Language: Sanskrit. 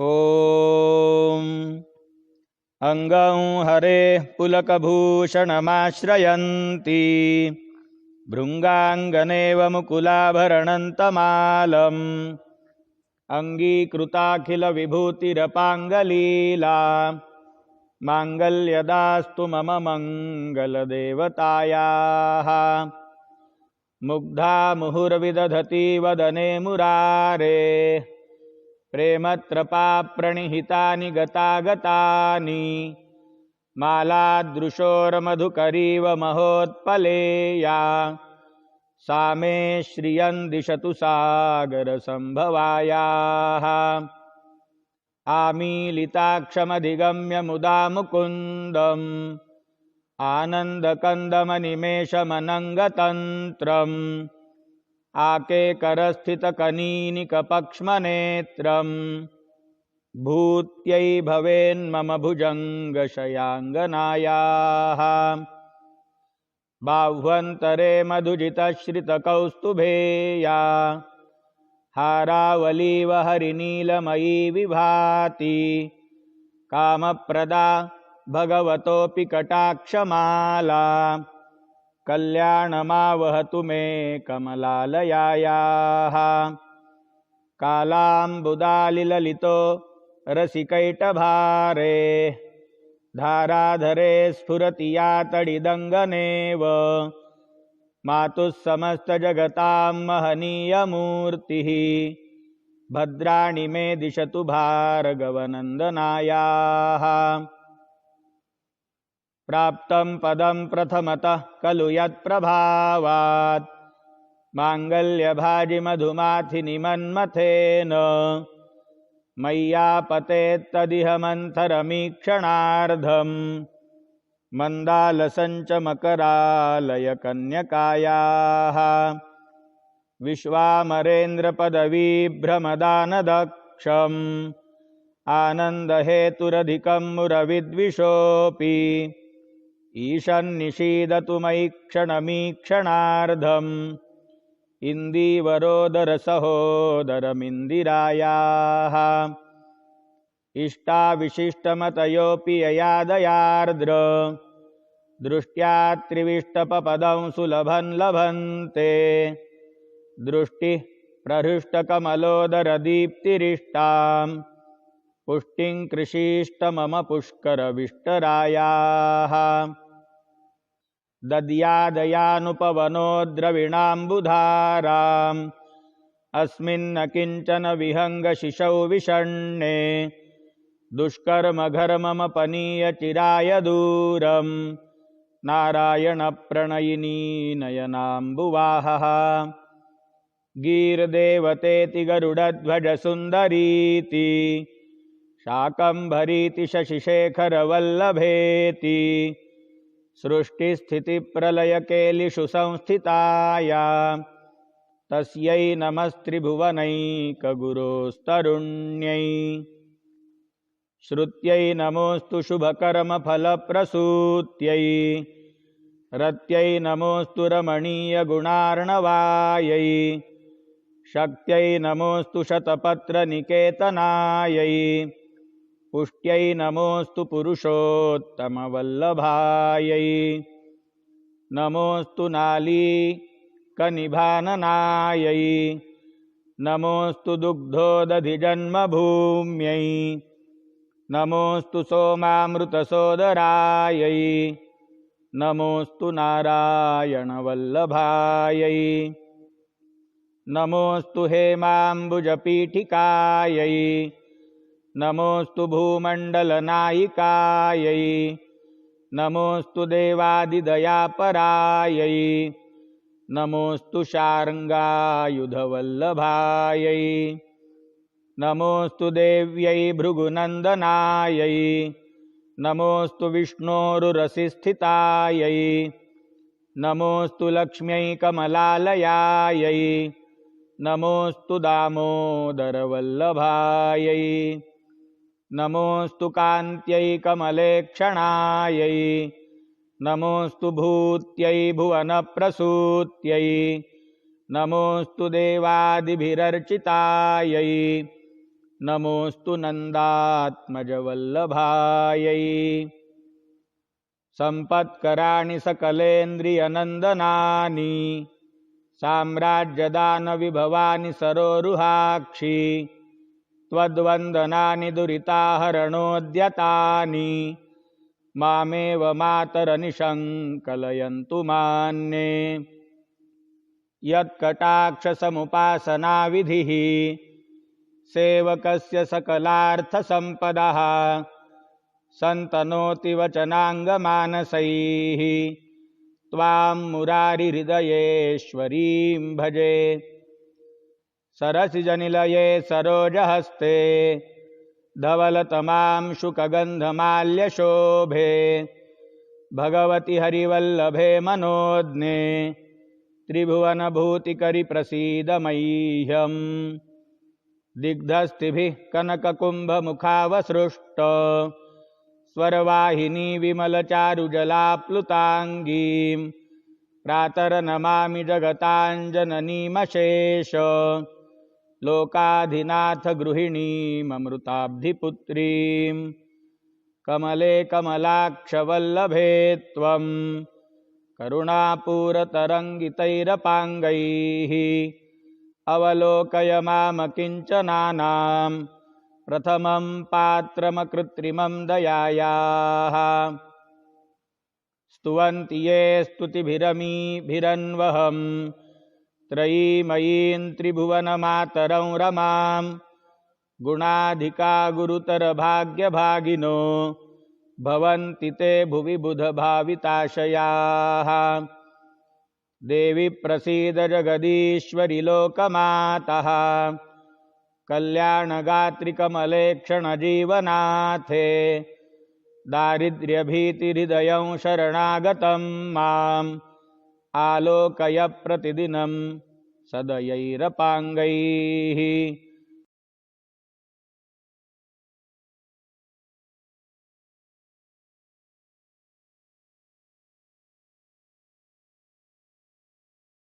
ॐ अङ्गं हरेः पुलकभूषणमाश्रयन्ती भृङ्गाङ्गनेव मुकुलाभरणन्तमालम् अङ्गीकृताखिलविभूतिरपाङ्गलीला माङ्गल्यदास्तु मम मङ्गलदेवतायाः। मुग्धा मुहुर्विदधति वदने मुरारे प्रेमत्रपाप्रणिहितानि गतागतानि मालादृशोर्मधुकरीव महोत्पलेया सा मे श्रियं दिशतु सागरसम्भवायाः। आमीलिताक्षमधिगम्य मुदा मुकुन्दम् आनन्दकन्दमनिमेषमनङ्गतन्त्रम् आकेकरस्थितकनीनिकपक्ष्मनेत्रम् भूत्यै भवेन्मम भुजङ्गशयाङ्गनायाः। बाह्वन्तरे मधुजितश्रितकौस्तुभेया हारावलीव हरिनीलमयी विभाति कामप्रदा भगवतोऽपि कटाक्षमाला कल्याणमावहतु मे कमलालयायाः। कालाम्बुदालिललितो रसिकैटभारे धाराधरे स्फुरति या तडिदङ्गनेव मातुः समस्तजगतां महनीयमूर्तिः भद्राणि मे दिशतु भार्गवनन्दनायाः। प्राप्तं पदं प्रथमतः खलु यत्प्रभावात् माङ्गल्यभाजिमधुमाथिनिमन्मथेन मय्यापतेत्तदिह मन्थरमीक्षणार्धम् मन्दालसञ्च मकरालयकन्यकायाः। विश्वामरेन्द्रपदवीभ्रमदानदक्षम् आनन्दहेतुरधिकं मुरविद्विषोऽपि ईशन्निषीदतु मयि क्षणमीक्षणार्धम् इन्दीवरोदरसहोदरमिन्दिरायाः। इष्टाविशिष्टमतयोऽपि ययादयार्द्र दृष्ट्या त्रिविष्टपपदं सुलभं लभन्ते दृष्टिः प्रहृष्टकमलोदरदीप्तिरिष्टां पुष्टिं कृषीष्ट मम पुष्करविष्टरायाः। दद्यादयानुपवनो द्रविणाम्बुधाराम् अस्मिन्न किञ्चन विहङ्गशिशौ विषण्णे दुष्कर्मघर्ममपनीय चिराय दूरम् नारायणप्रणयिनी नयनाम्बुवाहः। गीर्देवतेति गरुडध्वजसुन्दरीति शाकम्भरीति शशिशेखरवल्लभेति सृष्टिस्थितिप्रलयकेलिषु संस्थिताया तस्यै नमस्त्रिभुवनैकगुरोस्तरुण्यै। श्रुत्यै नमोऽस्तु शुभकर्मफलप्रसूत्यै रत्यै नमोऽस्तु रमणीयगुणार्णवायै शक्त्यै नमोऽस्तु शतपत्रनिकेतनायै पुष्ट्यै नमोऽस्तु पुरुषोत्तमवल्लभायै। नमोऽस्तु नालीकनिभाननायै नमोऽस्तु दुग्धोदधिजन्मभूम्यै नमोऽस्तु सोमामृतसोदरायै नमोऽस्तु नारायणवल्लभायै। नमोऽस्तु हेमाम्बुजपीठिकायै नमोऽस्तु भूमण्डलनायिकायै नमोऽस्तु देवादिदयापरायै नमोऽस्तु शार्ङ्गायुधवल्लभायै। नमोऽस्तु देव्यै भृगुनन्दनायै नमोऽस्तु विष्णोरुरसिस्थितायै नमोऽस्तु लक्ष्म्यै कमलालयायै नमोऽस्तु दामोदरवल्लभायै। नमोऽस्तु कान्त्यै कमलेक्षणायै नमोऽस्तु भूत्यै भुवनप्रसूत्यै नमोऽस्तु देवादिभिरर्चितायै नमोऽस्तु नन्दात्मजवल्लभायै सम्पत्कराणि सकलेन्द्रियनन्दनानि साम्राज्यदानविभवानि सरोरुहाक्षि त्वद्वन्दनानि दुरिताहरणोद्यतानि मामेव मातरनिशङ्कलयन्तु मान्ये यत्कटाक्षसमुपासनाविधिः सेवकस्य सकलार्थसम्पदः सन्तनोति वचनाङ्गमानसैः त्वां मुरारिहृदयेश्वरीं भजे सरसिजनिलये सरोजहस्ते धवलतमां शुकगन्धमाल्यशोभे भगवति हरिवल्लभे मनोज्ञे त्रिभुवनभूतिकरि प्रसीद मह्यम् दिग्धस्तिभिः कनककुम्भमुखावसृष्ट स्वरवाहिनी विमलचारुजलाप्लुताङ्गीं प्रातर्नमामि जगताञ्जननीमशेष लोकाधिनाथ गृहिणीममृताब्धिपुत्रीं कमले कमलाक्षवल्लभे त्वं करुणापूरतरङ्गितैरपाङ्गैः अवलोकय मामकिञ्चनानां प्रथमं पात्रमकृत्रिमं दयायाः स्तुवन्ति ये स्तुतिभिरमीभिरन्वहं त्रयीमयीं त्रिभुवनमातरं रमां गुणाधिका गुरुतरभाग्यभागिनो भवन्ति ते भुवि बुधभाविताशयाः देवी प्रसीद जगदीश्वरि लोकमातः कल्याणगात्रि कमलेक्षणजीवनाथे दारिद्र्यभीतिहृदयं शरणागतं माम् आलोकय प्रतिदिनं सदयैरपाङ्गैः।